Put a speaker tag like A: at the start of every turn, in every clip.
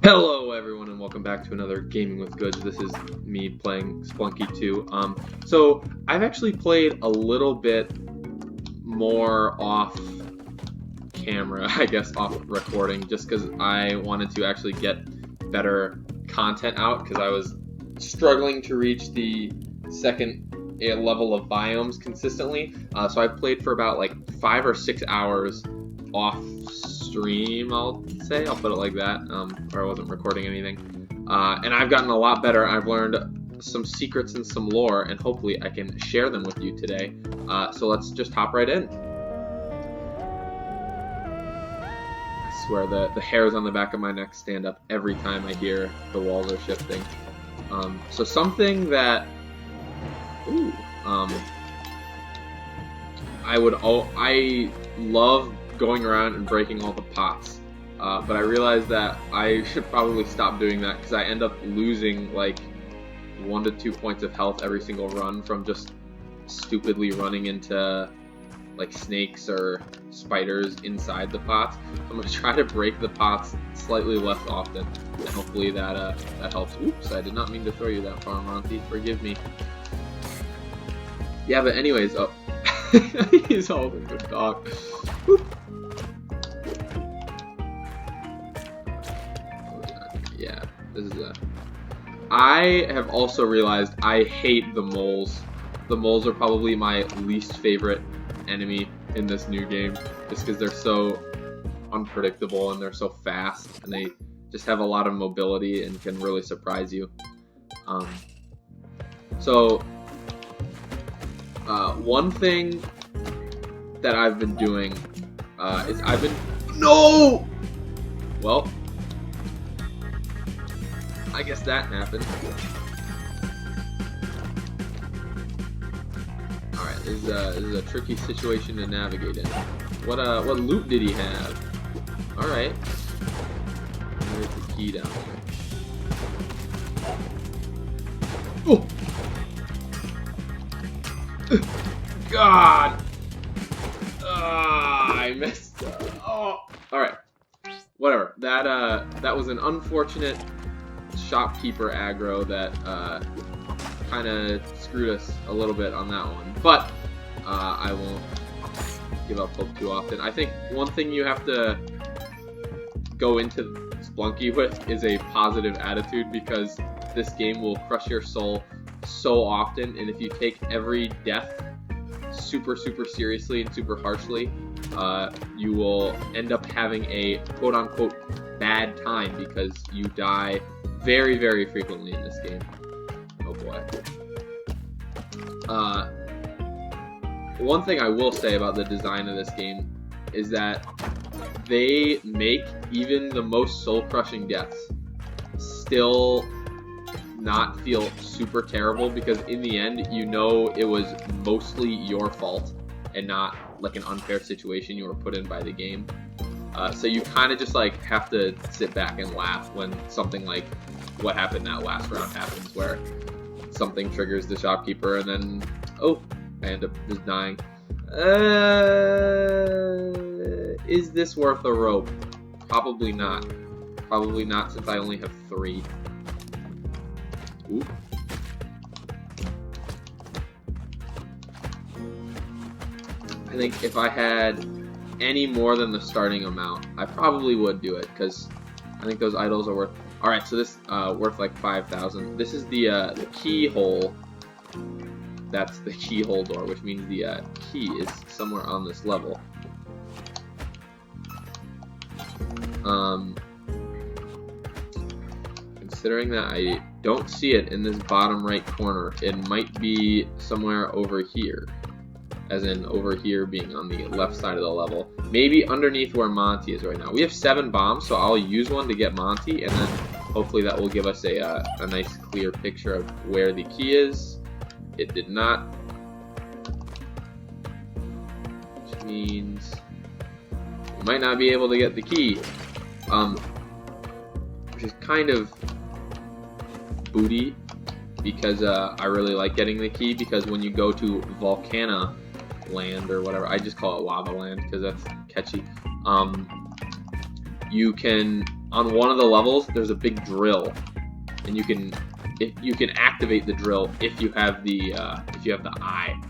A: Hello everyone and welcome back to another Gaming with Goods. This is me playing Spelunky 2. So I've actually played a little bit more off camera, I guess off recording, just because I wanted to actually get better content out because I was struggling to reach the second level of biomes consistently. So I played for about like 5 or 6 hours off stream, I'll say. I'll put it like that, or I wasn't recording anything. And I've gotten a lot better. I've learned some secrets and some lore, and hopefully I can share them with you today. So let's just hop right in. I swear the hairs on the back of my neck stand up every time I hear the walls are shifting. So something that... I love going around and breaking all the pots, but I realized that I should probably stop doing that because I end up losing like 1 to 2 points of health every single run from just stupidly running into like snakes or spiders inside the pots. So I'm gonna try to break the pots slightly less often, and hopefully that helps. Oops, I did not mean to throw you that far, Monty. Forgive me. Yeah, but anyways, oh, he's holding the dog. Whoop. Yeah, this is a... I have also realized I hate the moles. The moles are probably my least favorite enemy in this new game, just because they're so unpredictable and they're so fast, and they just have a lot of mobility and can really surprise you. One thing that I've been doing is I've been... No! Well, I guess that happened. Alright, this is a tricky situation to navigate in. What loot did he have? Alright. There's the key down there. Oh! God! I messed up. Oh! Alright. Whatever. That was an unfortunate shopkeeper aggro that kind of screwed us a little bit on that one. But I won't give up hope too often. I think one thing you have to go into Spelunky with is a positive attitude, because this game will crush your soul so often, and if you take every death super seriously and super harshly, you will end up having a quote-unquote bad time because you die very frequently in this game. Oh boy. One thing I will say about the design of this game is that they make even the most soul-crushing deaths still not feel super terrible, because in the end you know it was mostly your fault and not like an unfair situation you were put in by the game. So you kind of just like have to sit back and laugh when something like what happened that last round happens, where something triggers the shopkeeper and then, oh, I end up just dying. Is this worth a rope? Probably not. Probably not, since I only have 3. Ooh. I think if I had any more than the starting amount, I probably would do it, because I think those idols are worth... Alright, so this worth like 5,000. This is the keyhole. That's the keyhole door, which means the key is somewhere on this level. Considering that I don't see it in this bottom right corner, it might be somewhere over here. As in over here being on the left side of the level. Maybe underneath where Monty is right now. We have 7 bombs, so I'll use one to get Monty, and then hopefully that will give us a nice clear picture of where the key is. It did not. Which means we might not be able to get the key. Which is kind of booty, because I really like getting the key, because when you go to Volcana land or whatever, I just call it lava land because that's catchy, you can on one of the levels, there's a big drill, and you can activate the drill if you have the eye.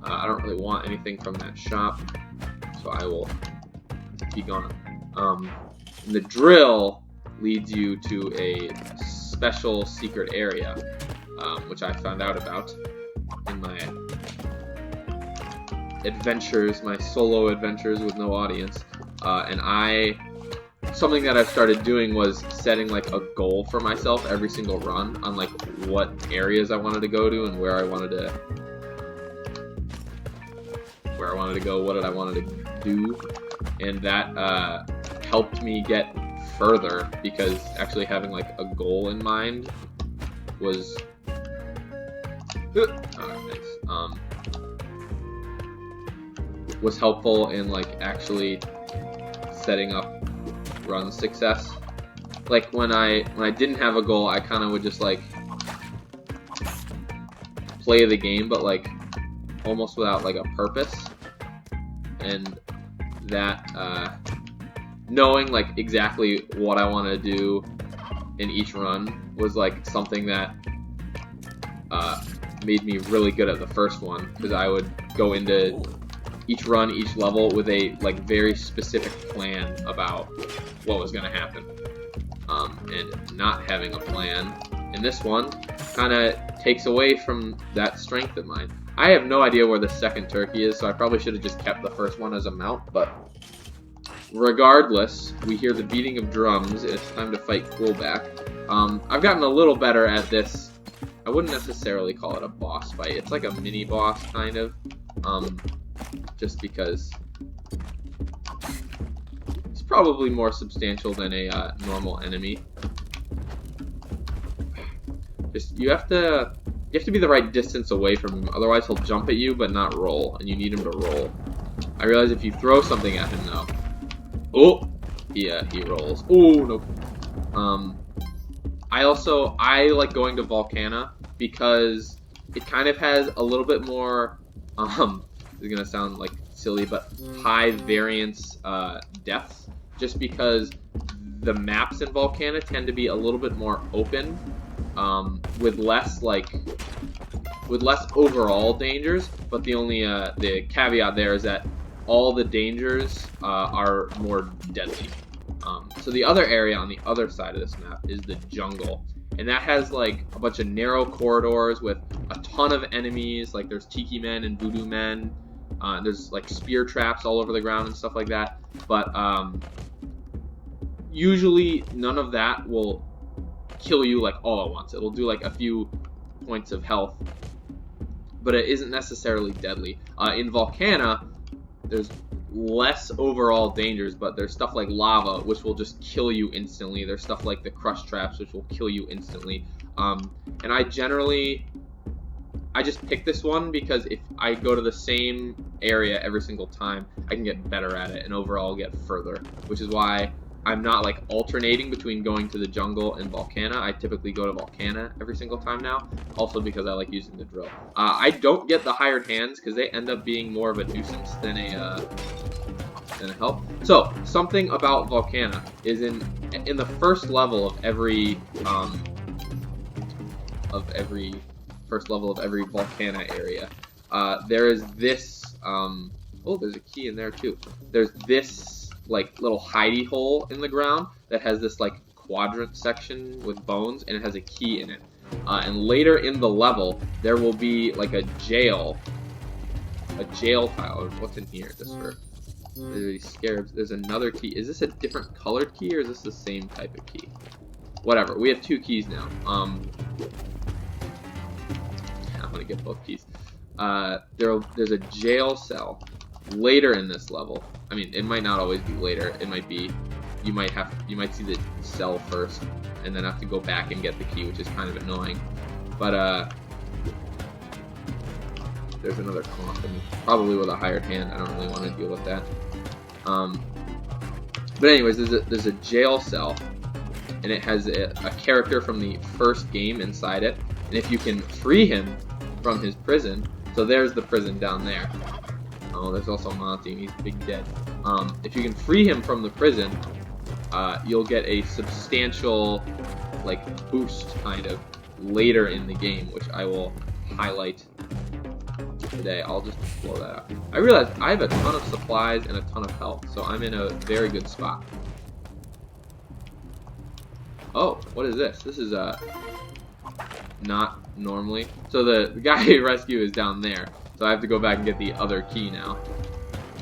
A: I don't really want anything from that shop, so I will be gone. The drill leads you to a special secret area, which I found out about in my adventures, my solo adventures with no audience. And something that I've started doing was setting like a goal for myself every single run on like what areas I wanted to go to and where I wanted to go, what I wanted to do, and that helped me get further, because actually having like a goal in mind was was helpful in like actually setting up run success. Like when I didn't have a goal, I kind of would just like play the game, but like almost without like a purpose. And that knowing like exactly what I want to do in each run was like something that made me really good at the first one, because I would go into each run, each level with a like very specific plan about what was going to happen. And not having a plan in this one kind of takes away from that strength of mine. I have no idea where the second turkey is, so I probably should have just kept the first one as a mount, but regardless, we hear the beating of drums. It's time to fight Coolback. I've gotten a little better at this. I wouldn't necessarily call it a boss fight. It's like a mini boss, kind of. Just because it's probably more substantial than a normal enemy. You have to be the right distance away from him, otherwise he'll jump at you but not roll, and you need him to roll. I realize if you throw something at him though, oh, yeah, he rolls. Oh, nope. I like going to Volcana because it kind of has a little bit more, this is gonna sound like silly, but high variance depths, just because the maps in Volcana tend to be a little bit more open, with less overall dangers, but the caveat there is that all the dangers are more deadly. So the other area on the other side of this map is the jungle, and that has like a bunch of narrow corridors with a ton of enemies. Like there's tiki men and voodoo men. There's like spear traps all over the ground and stuff like that. But usually none of that will kill you like all at once. It'll do like a few points of health, but it isn't necessarily deadly. In Volcana, there's less overall dangers, but there's stuff like lava, which will just kill you instantly. There's stuff like the crush traps, which will kill you instantly. And I just pick this one because if I go to the same area every single time, I can get better at it and overall get further, which is why I'm not like alternating between going to the jungle and Volcana. I typically go to Volcana every single time now, also because I like using the drill. I don't get the hired hands because they end up being more of a nuisance than a help. So something about Volcana is in the first level of every Volcana area, there is this oh, there's a key in there too. There's this like little hidey hole in the ground that has this like quadrant section with bones, and it has a key in it. And later in the level, there will be like a jail tile. What's in here? There's these scarabs. There's another key. Is this a different colored key or is this the same type of key? Whatever. We have two keys now. I'm gonna get both keys. There's a jail cell later in this level. I mean, it might not always be later. It might be you might see the cell first and then have to go back and get the key, which is kind of annoying. But there's another coffin, probably with a hired hand. I don't really want to deal with that. But anyways, there's a jail cell, and it has a character from the first game inside it. And if you can free him from his prison, so there's the prison down there. Oh, there's also Monty, and he's big dead. If you can free him from the prison, you'll get a substantial, like, boost, kind of, later in the game, which I will highlight today. I'll just blow that up. I realize I have a ton of supplies and a ton of health, so I'm in a very good spot. Oh, what is this? This is, not normally. So the guy you rescue is down there, so I have to go back and get the other key now.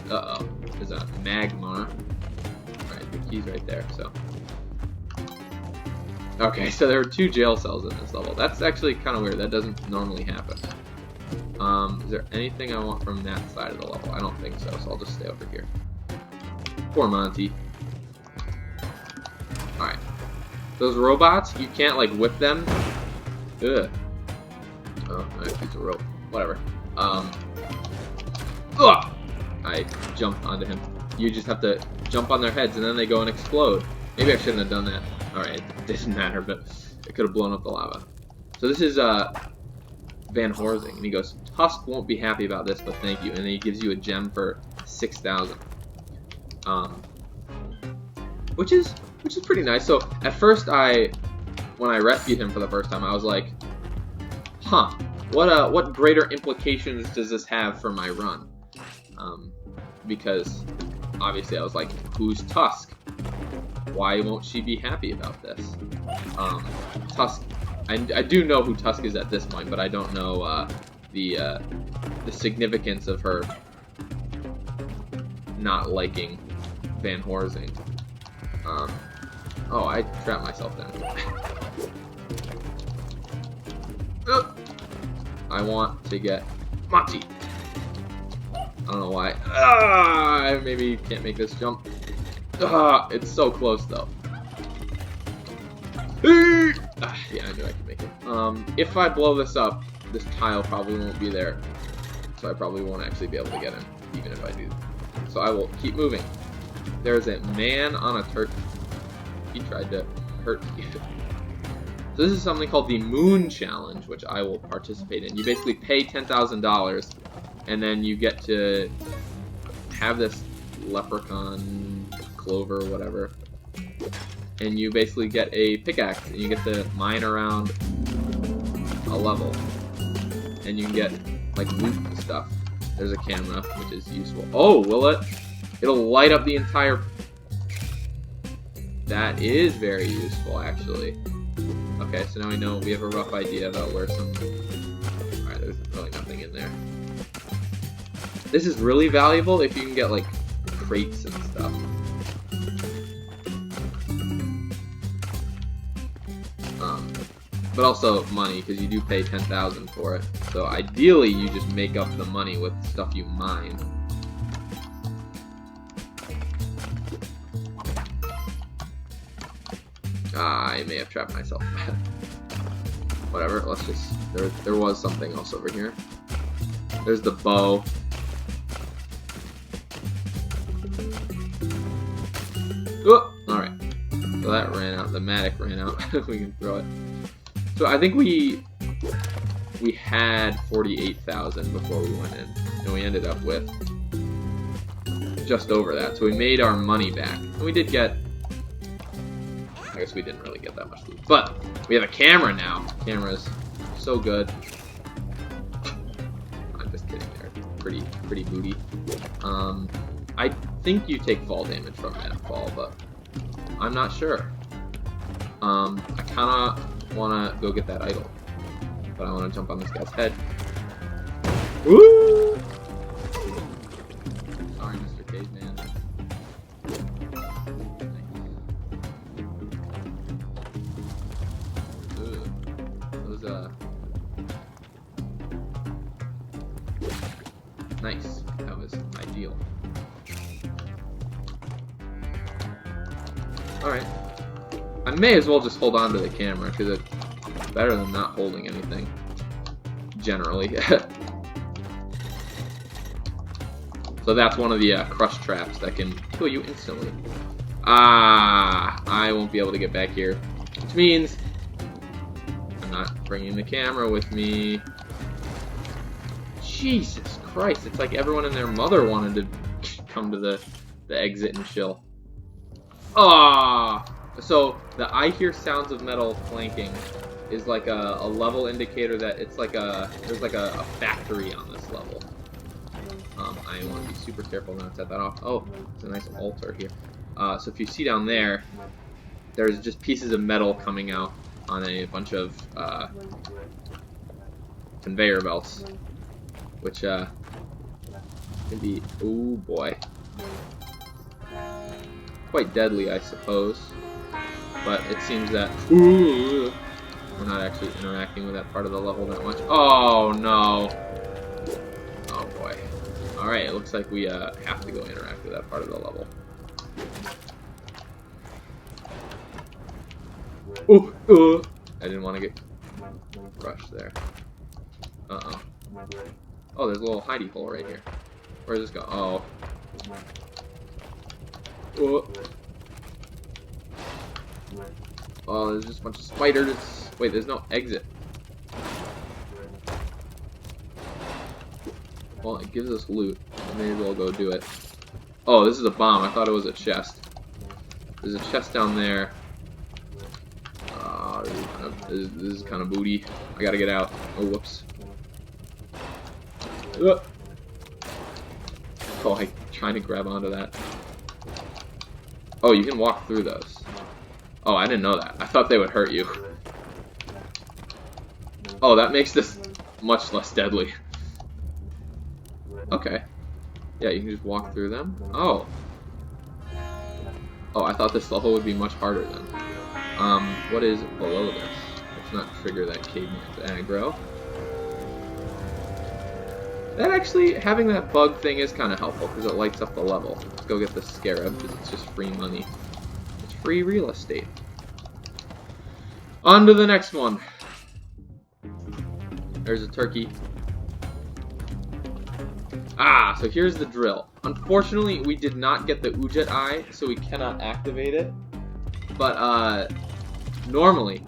A: Uh-oh. There's a magmar. Alright, the key's right there, so. Okay, so there are 2 jail cells in this level. That's actually kind of weird. That doesn't normally happen. Is there anything I want from that side of the level? I don't think so, so I'll just stay over here. Poor Monty. Alright. Those robots, you can't, like, whip them. Ugh. Oh, I have to use a rope. Whatever. Ugh! I jumped onto him. You just have to jump on their heads and then they go and explode. Maybe I shouldn't have done that. Alright, it doesn't matter, but it could have blown up the lava. So this is, Van Horsing, and he goes, Tusk won't be happy about this, but thank you. And then he gives you a gem for 6,000. Which is pretty nice. So at first when I rescued him for the first time, I was like, huh, what greater implications does this have for my run? Because obviously I was like, who's Tusk? Why won't she be happy about this? Tusk, I do know who Tusk is at this point, but I don't know the significance of her not liking Van Horsing. Oh, I trapped myself then. I want to get Monty. I don't know why. I maybe can't make this jump. It's so close though. Yeah, I knew I could make it. If I blow this up, this tile probably won't be there. So I probably won't actually be able to get him, even if I do. So I will keep moving. There's a man on a turkey. He tried to hurt me. So this is something called the Moon Challenge, which I will participate in. You basically pay $10,000, and then you get to have this leprechaun, clover, whatever, and you basically get a pickaxe, and you get to mine around a level, and you can get like loot and stuff. There's a camera, which is useful. Oh, will it? It'll light up the entire... That is very useful, actually. Okay, so now we know, we have a rough idea about where some... Alright, there's really nothing in there. This is really valuable if you can get, like, crates and stuff. But also money, because you do pay $10,000 for it. So ideally, you just make up the money with stuff you mine. I may have trapped myself. Whatever, let's just... There was something else over here. There's the bow. Oh, alright. So that ran out. The Matic ran out. We can throw it. So I think we had 48,000 before we went in. And we ended up with just over that. So we made our money back. And we did get... I guess we didn't really get that much loot. But we have a camera now. Camera's so good. I'm just kidding there. Pretty booty. I think you take fall damage from that fall, but I'm not sure. I kinda wanna go get that idol. But I wanna jump on this guy's head. Woo! Sorry, Mr. Caveman. Nice. That was ideal. Alright. I may as well just hold on to the camera, because it's better than not holding anything. Generally. So that's one of the crush traps that can kill you instantly. I won't be able to get back here. Which means I'm not bringing the camera with me. Jesus Christ, it's like everyone and their mother wanted to come to the exit and chill. Ah! So the I hear sounds of metal clanking is like a level indicator that it's like there's like a factory on this level. I want to be super careful not to set that off. Oh, it's a nice altar here. So if you see down there, there's just pieces of metal coming out on a bunch of conveyor belts, which can be, oh boy, quite deadly, I suppose. But it seems that we're not actually interacting with that part of the level that much. Oh no! Oh boy. Alright, it looks like we have to go interact with that part of the level. I didn't want to get crushed there. Uh-oh. Oh, there's a little hidey hole right here. Where does this go? Oh. Oh, there's just a bunch of spiders. Wait, there's no exit. Well, it gives us loot. I may as well go do it. Oh, this is a bomb. I thought it was a chest. There's a chest down there. This is kind of booty. I gotta get out. Oh, whoops. Oh, I'm trying to grab onto that. Oh, you can walk through those. Oh, I didn't know that. I thought they would hurt you. Oh, that makes this much less deadly. Okay. Yeah, you can just walk through them. Oh. Oh, I thought this level would be much harder then. What is below this? Let's not trigger that caveman's aggro. That actually, having that bug thing is kind of helpful because it lights up the level. Let's go get the scarab because it's just free money. It's free real estate. On to the next one. There's a turkey. Ah, so here's the drill. Unfortunately, we did not get the Ujet eye, so we cannot activate it. But, normally...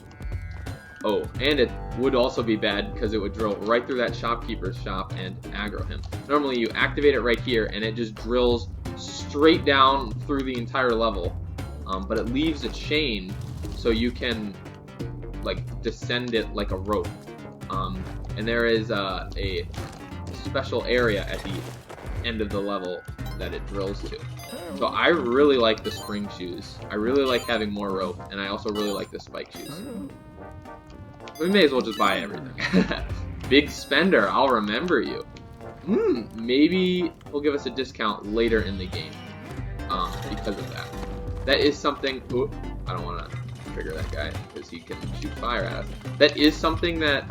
A: Oh, and it would also be bad because it would drill right through that shopkeeper's shop and aggro him. Normally, you activate it right here, and it just drills straight down through the entire level. But it leaves a chain, so you can, like, descend it like a rope. And there is a special area at the end of the level that it drills to. So I really like the spring shoes. I really like having more rope, and I also really like the spike shoes. We may as well just buy everything. Big spender, I'll remember you. Maybe he'll give us a discount later in the game because of that. That is something... Ooh, I don't want to trigger that guy because he can shoot fire at us. That is something that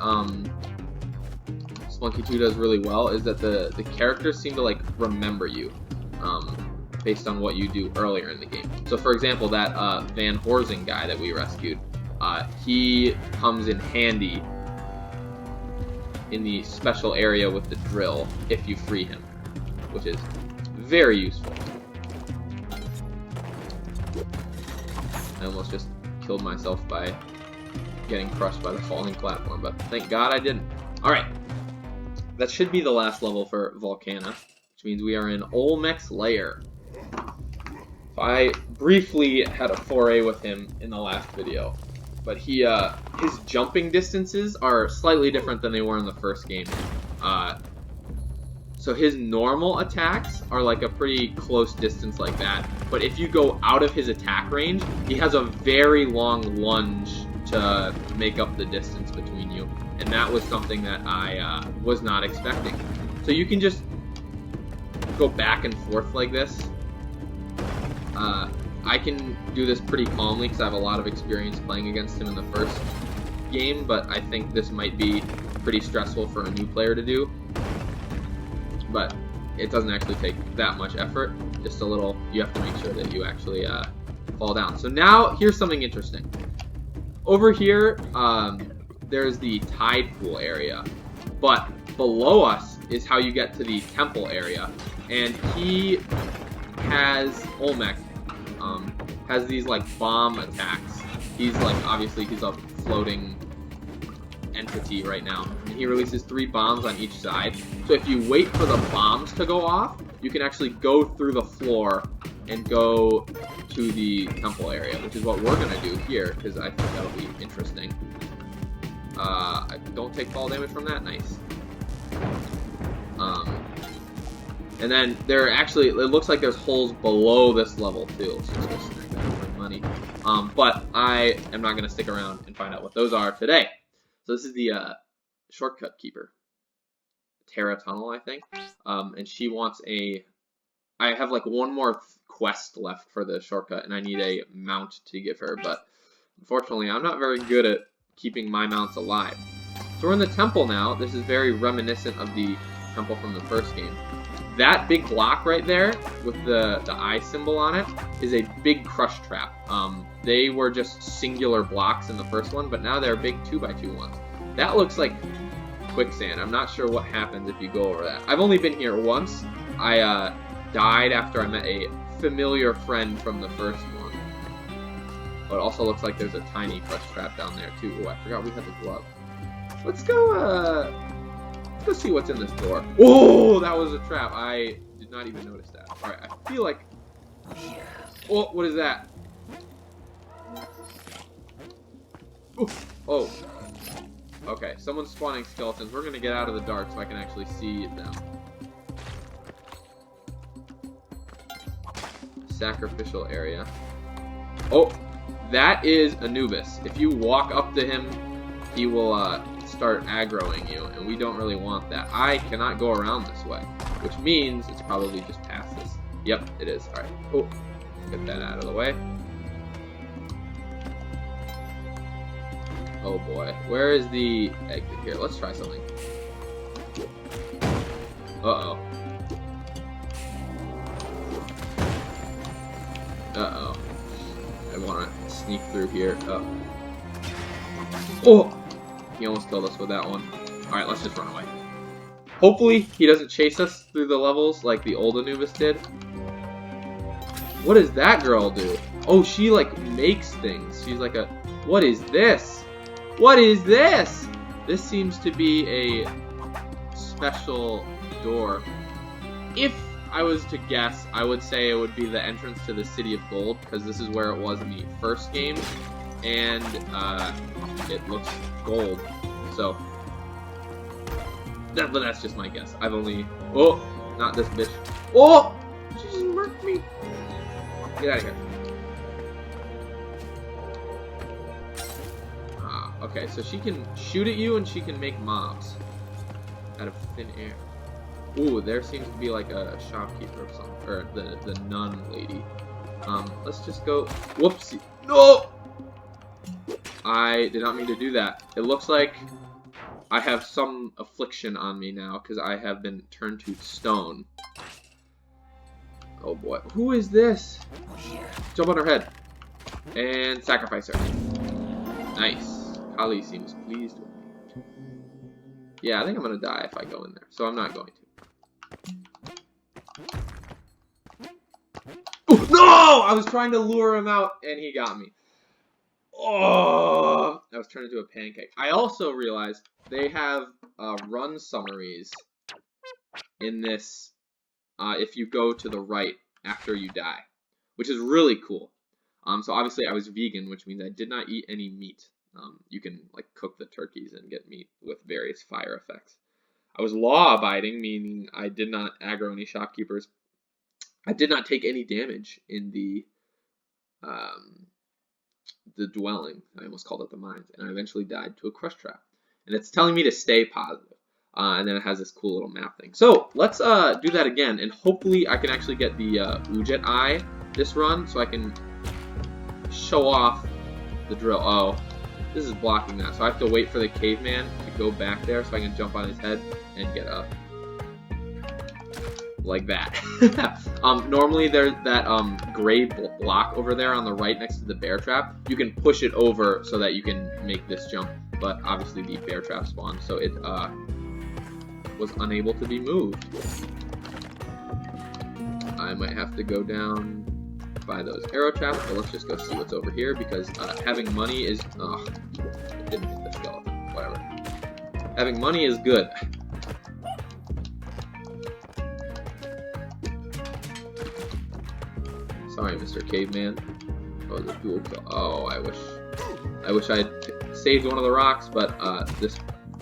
A: Spelunky 2 does really well, is that the characters seem to like remember you based on what you do earlier in the game. So for example, that Van Horsing guy that we rescued, he comes in handy in the special area with the drill if you free him, which is very useful. I almost just killed myself by getting crushed by the falling platform, but thank God I didn't. Alright, that should be the last level for Volcana, which means we are in Olmec's lair. So I briefly had a foray with him in the last video, but his jumping distances are slightly different than they were in the first game. So his normal attacks are like a pretty close distance like that, but if you go out of his attack range, he has a very long lunge to make up the distance between you, and that was something that I was not expecting. So you can just go back and forth like this. I can do this pretty calmly because I have a lot of experience playing against him in the first game, but I think this might be pretty stressful for a new player to do. But it doesn't actually take that much effort, just a little. You have to make sure that you actually fall down. So now, here's something interesting. Over here, there's the tide pool area, but below us is how you get to the temple area, and he has, Olmec, has these like bomb attacks. He's like, obviously he's a floating entity right now, and he releases 3 bombs on each side. So if you wait for the bombs to go off, you can actually go through the floor and go to the temple area, which is what we're gonna do here, because I think that'll be interesting. I don't take fall damage from that. Nice. And then there actually, it looks like there's holes below this level too. So let's go snag that with my money. But I am not gonna stick around and find out what those are today. So this is the shortcut keeper, Terra Tunnel, I think. And she wants a. I have like one more quest left for the shortcut, and I need a mount to give her. But unfortunately, I'm not very good at keeping my mounts alive. So we're in the temple now. This is very reminiscent of the temple from the first game. That big block right there with the eye symbol on it is a big crush trap. They were just singular blocks in the first one, but now they're big 2x2 ones. That looks like quicksand. I'm not sure what happens if you go over that. I've only been here once. I died after I met a familiar friend from the first one. But it also looks like there's a tiny crush trap down there too. Oh, I forgot we had the glove. Let's go see what's in this door. Oh, that was a trap. I did not even notice that. Alright, I feel like... Oh, what is that? Ooh. Oh. Okay, someone's spawning skeletons. We're gonna get out of the dark so I can actually see them. Sacrificial area. Oh, that is Anubis. If you walk up to him, he will start aggroing you, and we don't really want that. I cannot go around this way, which means it's probably just past this. Yep, it is. Alright. Oh, get that out of the way. Oh boy. Where is the exit here? Let's try something. Uh-oh. Uh-oh. I want to sneak through here. Oh! He almost killed us with that one. Alright, let's just run away. Hopefully, he doesn't chase us through the levels like the old Anubis did. What does that girl do? Oh, she, like, makes things. She's like a... What is this? What is this? This seems to be a special door. If I was to guess, I would say it would be the entrance to the City of Gold, because this is where it was in the first game, and it looks gold. So that's just my guess. I've only... Oh, not this bitch. Oh, she just murked me. Get out of here. Okay, so she can shoot at you and she can make mobs out of thin air. Ooh, there seems to be like a shopkeeper or something, or the nun lady. Let's just go. Whoopsie! No! I did not mean to do that. It looks like I have some affliction on me now because I have been turned to stone. Oh boy, who is this? Jump on her head and sacrifice her. Nice. Kali seems pleased with me. Yeah, I think I'm gonna die if I go in there, so I'm not going to. Ooh, no! I was trying to lure him out, and he got me. Oh! I was turned into a pancake. I also realized they have run summaries in this if you go to the right after you die, which is really cool. So obviously I was vegan, which means I did not eat any meat. You can like cook the turkeys and get meat with various fire effects. I was law-abiding, meaning I did not aggro any shopkeepers. I did not take any damage in the dwelling. I almost called it the mines, and I eventually died to a crush trap. And it's telling me to stay positive. And then it has this cool little map thing. So let's do that again, and hopefully I can actually get the Boujee eye this run, so I can show off the drill. Oh, this is blocking that, so I have to wait for the caveman to go back there so I can jump on his head and get up. Like that. Normally there's that gray block over there on the right next to the bear trap. You can push it over so that you can make this jump, but obviously the bear trap spawned, so it was unable to be moved. I might have to go down by those arrow traps, but let's just go see what's over here, because having money is... Oh, I didn't hit the skeleton. Whatever. Having money is good. So Sorry, Mr. Caveman. Oh, the dual kill. Oh, I wish I'd saved one of the rocks, but this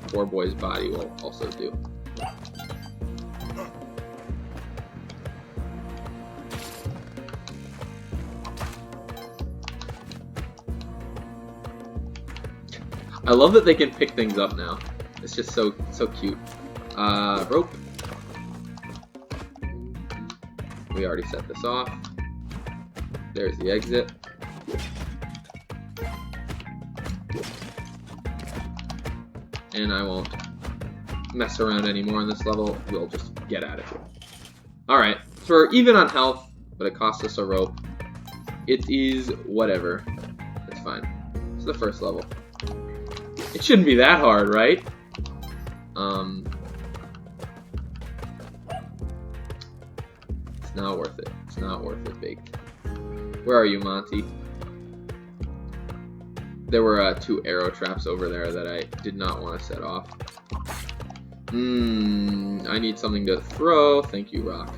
A: poor boy's body will also do. I love that they can pick things up now. It's just so cute. Rope. We already set this off. There's the exit. And I won't mess around anymore in this level. We'll just get out of here. Alright, so we're even on health, but it costs us a rope. It is whatever. It's fine. It's the first level. It shouldn't be that hard, right? It's not worth it. It's not worth it, Baked. Where are you, Monty? There were 2 arrow traps over there that I did not want to set off. I need something to throw. Thank you, Rock.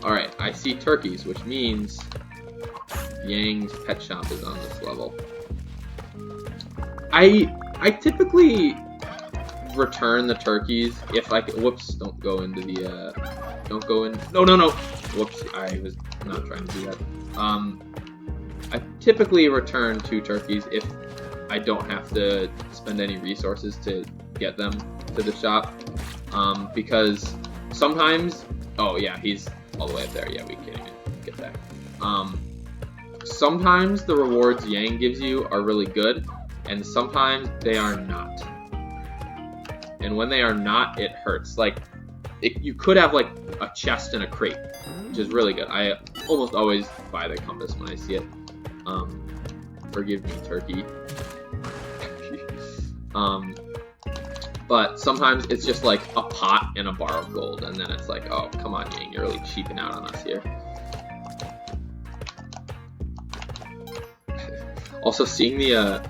A: Alright, I see turkeys, which means Yang's pet shop is on this level. I typically return the turkeys if I can. Whoops! Don't go into the. Don't go in. No! Whoops! I was not trying to do that. I typically return 2 turkeys if I don't have to spend any resources to get them to the shop. Because sometimes. Oh yeah, he's all the way up there. Yeah, we can't even get back. Sometimes the rewards Yang gives you are really good, and sometimes they are not. And when they are not, it hurts. Like, you could have like a chest and a crate, which is really good. I almost always buy the compass when I see it. Forgive me, turkey. But sometimes it's just like a pot and a bar of gold, and then it's like, oh, come on, Yang, you're really cheaping out on us here. Also, seeing the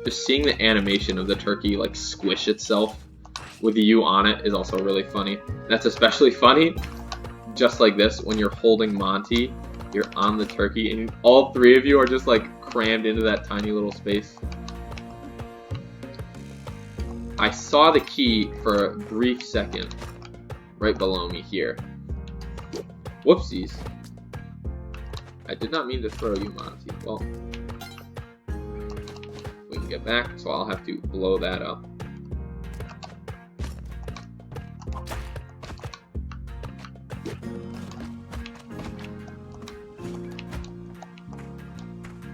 A: just seeing the animation of the turkey like squish itself with you on it is also really funny. That's especially funny, just like this, when you're holding Monty, you're on the turkey, and all 3 of you are just like crammed into that tiny little space. I saw the key for a brief second right below me here. Whoopsies. I did not mean to throw you, Monty. Well, we can get back, so I'll have to blow that up.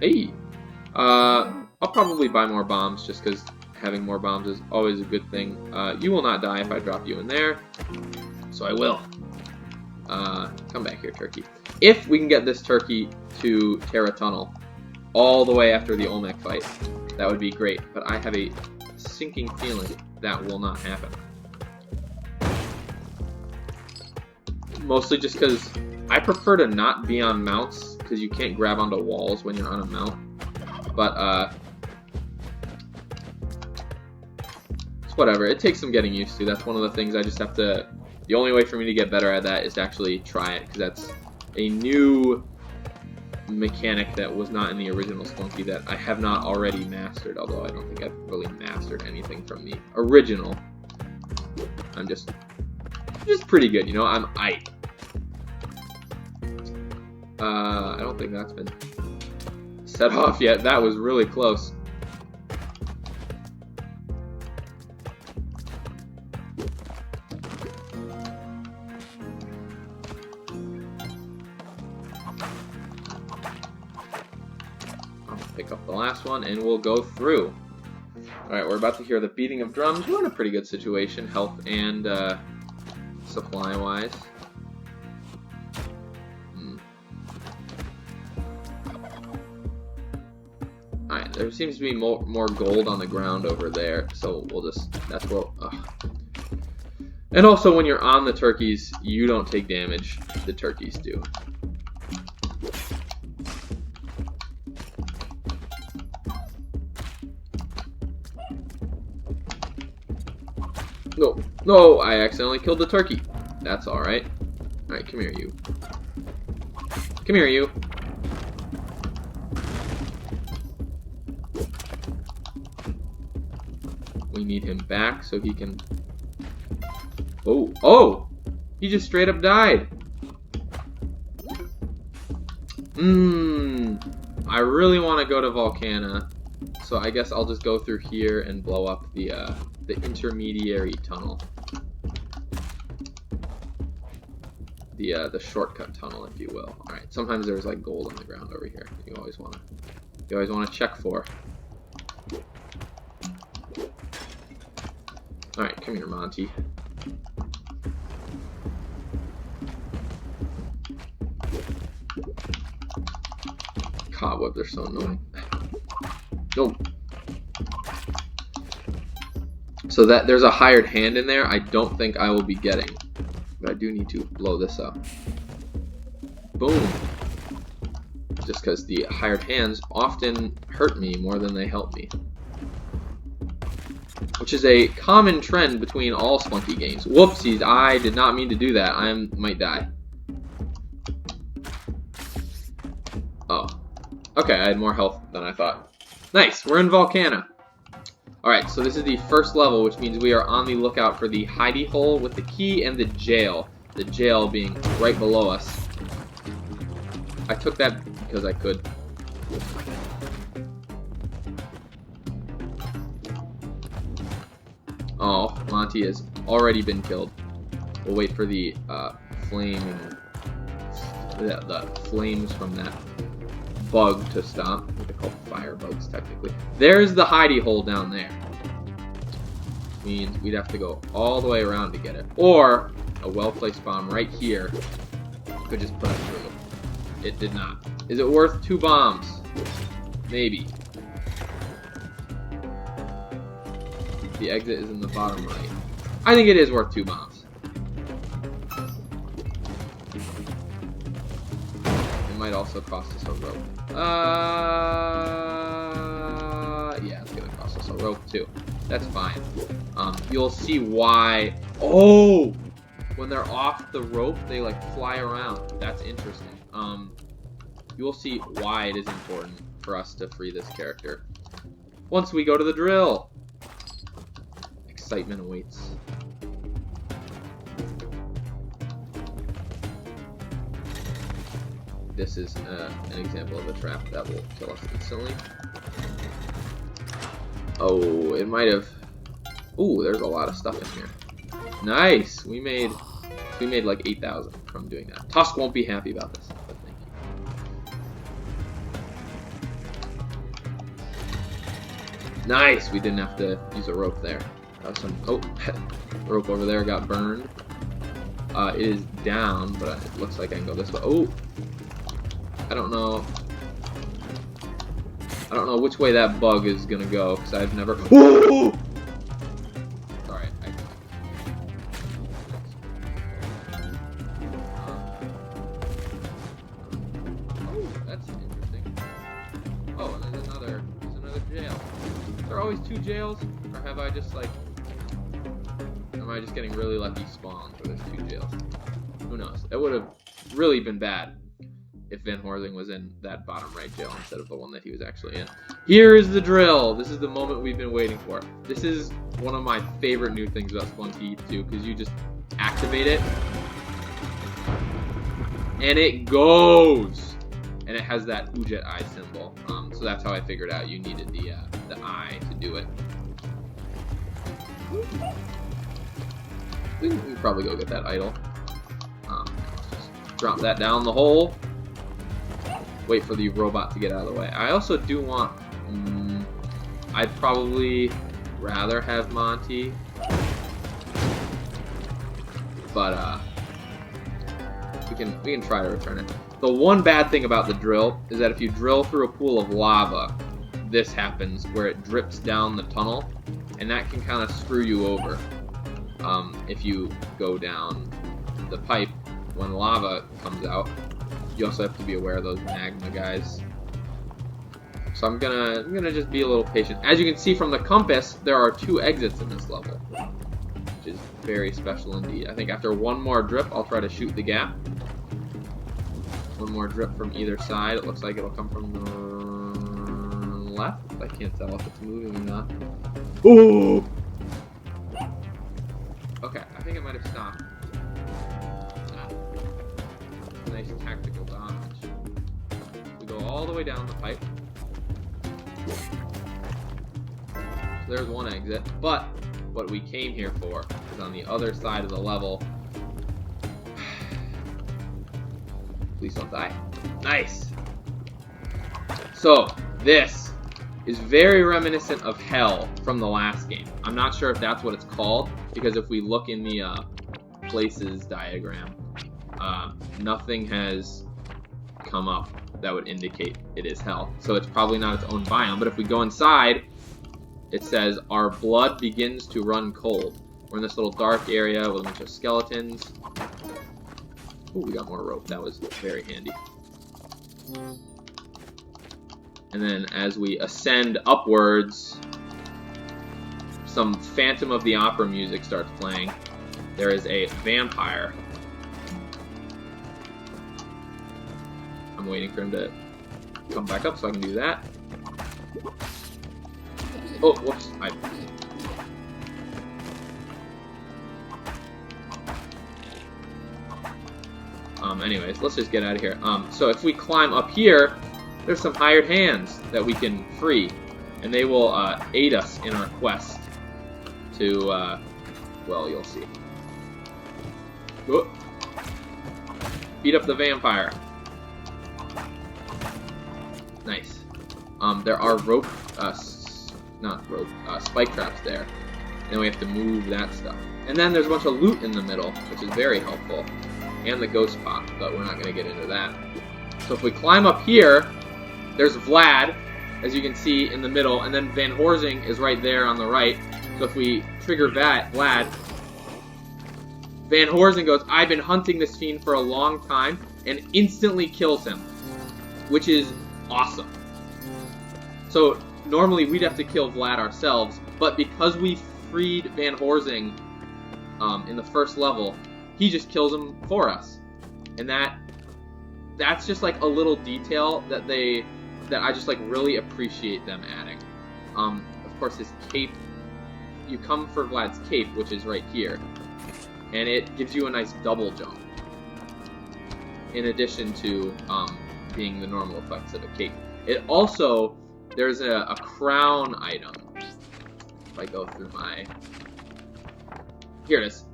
A: Hey! I'll probably buy more bombs just because having more bombs is always a good thing. You will not die if I drop you in there, so I will. Come back here, turkey. If we can get this turkey to Terra Tunnel all the way after the Olmec fight, that would be great, but I have a sinking feeling that will not happen. Mostly just because I prefer to not be on mounts, because you can't grab onto walls when you're on a mount. But, it's whatever. It takes some getting used to. That's one of the things I just have to... The only way for me to get better at that is to actually try it, because that's a new mechanic that was not in the original Spelunky that I have not already mastered, although I don't think I've really mastered anything from the original. I'm just pretty good, you know? I'm aight. I don't think that's been set off yet. That was really close. I'll pick up the last one and we'll go through. Alright, we're about to hear the beating of drums. We're in a pretty good situation, health and supply-wise. Alright, there seems to be more gold on the ground over there, so we'll just, that's what, And also, when you're on the turkeys, you don't take damage, the turkeys do. No, I accidentally killed the turkey. That's alright. Alright, come here, you. Come here, you. We need him back so he can... Oh! Oh! He just straight up died! I really want to go to Volcana, so I guess I'll just go through here and blow up the intermediary tunnel. The shortcut tunnel, if you will. All right. Sometimes there's like gold on the ground over here. You always want to check for. All right, come here, Monty. Cobwebs are so annoying. No. So that there's a hired hand in there. I don't think I will be getting. But I do need to blow this up. Boom. Just because the hired hands often hurt me more than they help me. Which is a common trend between all Spelunky games. Whoopsies, I did not mean to do that. I might die. Oh. Okay, I had more health than I thought. Nice, we're in Volcana. Alright, so this is the first level, which means we are on the lookout for the hidey hole with the key and the jail. The jail being right below us. I took that because I could. Oh, Monty has already been killed. We'll wait for the the flames from that bug to stop. What they're called fire bugs, technically. There's the hidey hole down there. Means we'd have to go all the way around to get it. Or a well-placed bomb right here could just put us through. It did not. Is it worth 2 bombs? Maybe. The exit is in the bottom right. I think it is worth 2 bombs. It might also cost us a rope. Yeah, it's gonna cost us a rope too. That's fine. You'll see why. Oh, when they're off the rope, they like fly around. That's interesting. You'll see why it is important for us to free this character once we go to the drill. Excitement awaits. This is an example of a trap that will kill us instantly. Oh, it might have. Ooh, there's a lot of stuff in here. Nice. We made like 8,000 from doing that. Tusk won't be happy about this, but thank you. Nice. We didn't have to use a rope there. Oh, rope over there got burned. It is down, but it looks like I can go this way. Oh, I don't know which way that bug is gonna go because I've never. Whoa! Sorry. Oh, that's interesting. Oh, and there's another jail. Are there always 2 jails, or have I just like? Am I just getting really lucky spawns where there's 2 jails? Who knows? It would have really been bad if Van Horsing was in that bottom right jail instead of the one that he was actually in. Here is the drill. This is the moment we've been waiting for. This is one of my favorite new things about Spelunky 2 because you just activate it and it goes, and it has that Boujee eye symbol. So that's how I figured out you needed the eye to do it. We can probably go get that idol. Just drop that down the hole. Wait for the robot to get out of the way. I also do want. I'd probably rather have Monty, but we can try to return it. The one bad thing about the drill is that if you drill through a pool of lava, this happens where it drips down the tunnel, and that can kind of screw you over. If you go down the pipe when lava comes out. You also have to be aware of those magma guys. So I'm gonna just be a little patient. As you can see from the compass, there are 2 exits in this level, which which is very special indeed. I think after one more drip, I'll try to shoot the gap. One more drip from either side. It looks like it'll come from the left. I can't tell if it's moving or not. Ooh! Okay, I think it might have stopped. Nice tactical dodge. We go all the way down the pipe. So there's one exit. But what we came here for is on the other side of the level. Please don't die. Nice! So, this is very reminiscent of Hell from the last game. I'm not sure if that's what it's called, because if we look in the places diagram, nothing has come up that would indicate it is Hell. So it's probably not its own biome, but if we go inside, it says, our blood begins to run cold. We're in this little dark area with a bunch of skeletons. Ooh, we got more rope. That was very handy. And then as we ascend upwards, some Phantom of the Opera music starts playing. There is a vampire. I'm waiting for him to come back up so I can do that. Oh, whoops. Anyways, let's just get out of here. So if we climb up here, there's some hired hands that we can free, and they will aid us in our quest to, well, you'll see. Oh. Beat up the vampire. Nice. There are rope, not rope, spike traps there, and we have to move that stuff. And then there's a bunch of loot in the middle, which is very helpful. And the ghost pot, but we're not going to get into that. So if we climb up here, there's Vlad, as you can see, in the middle, and then Van Horsing is right there on the right. So if we trigger Vlad, Van Horsing goes, I've been hunting this fiend for a long time, and instantly kills him, which is awesome. So normally we'd have to kill Vlad ourselves, but because we freed Van Horsing in the first level, he just kills him for us, and that's just like a little detail that I just like really appreciate them adding. Of course, his cape. You come for Vlad's cape, which is right here, and it gives you a nice double jump. In addition to being the normal effects of a cape, it also there's a crown item. If I go through here it is.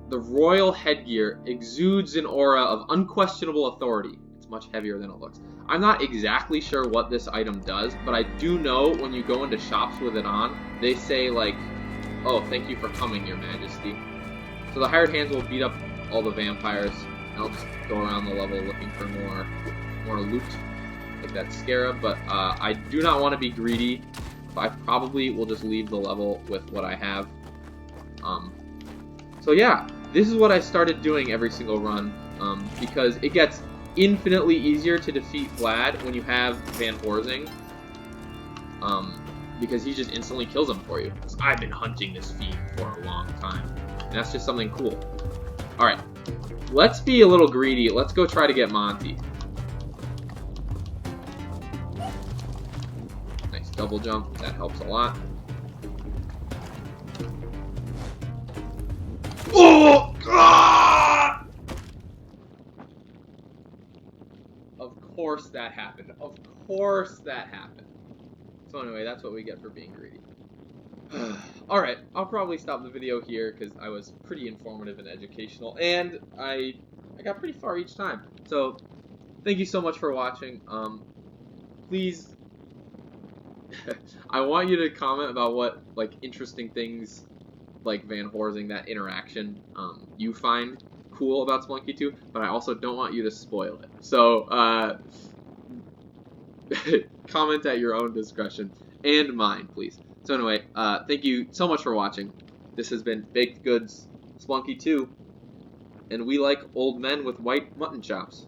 A: The royal headgear exudes an aura of unquestionable authority. It's much heavier than it looks. I'm not exactly sure what this item does, but I do know when you go into shops with it on, they say like, oh, thank you for coming, your majesty. So the hired hands will beat up all the vampires, and I'll just go around the level looking for more loot, like that scarab, but I do not want to be greedy. I probably will just leave the level with what I have. So yeah. This is what I started doing every single run, because it gets infinitely easier to defeat Vlad when you have Van Horsing, because he just instantly kills him for you. I've been hunting this fiend for a long time, and that's just something cool. Alright, let's be a little greedy. Let's go try to get Monty. Nice double jump, that helps a lot. Oh! Ah! Of course that happened. Of course that happened. So anyway, that's what we get for being greedy. Alright, I'll probably stop the video here because I was pretty informative and educational, and I got pretty far each time. So, thank you so much for watching. Please, I want you to comment about what, like, interesting things like Van Horsing, that interaction, you find cool about Spelunky 2, but I also don't want you to spoil it. So, comment at your own discretion, and mine, please. So anyway, thank you so much for watching. This has been Baked Goods Spelunky 2, and we like old men with white mutton chops.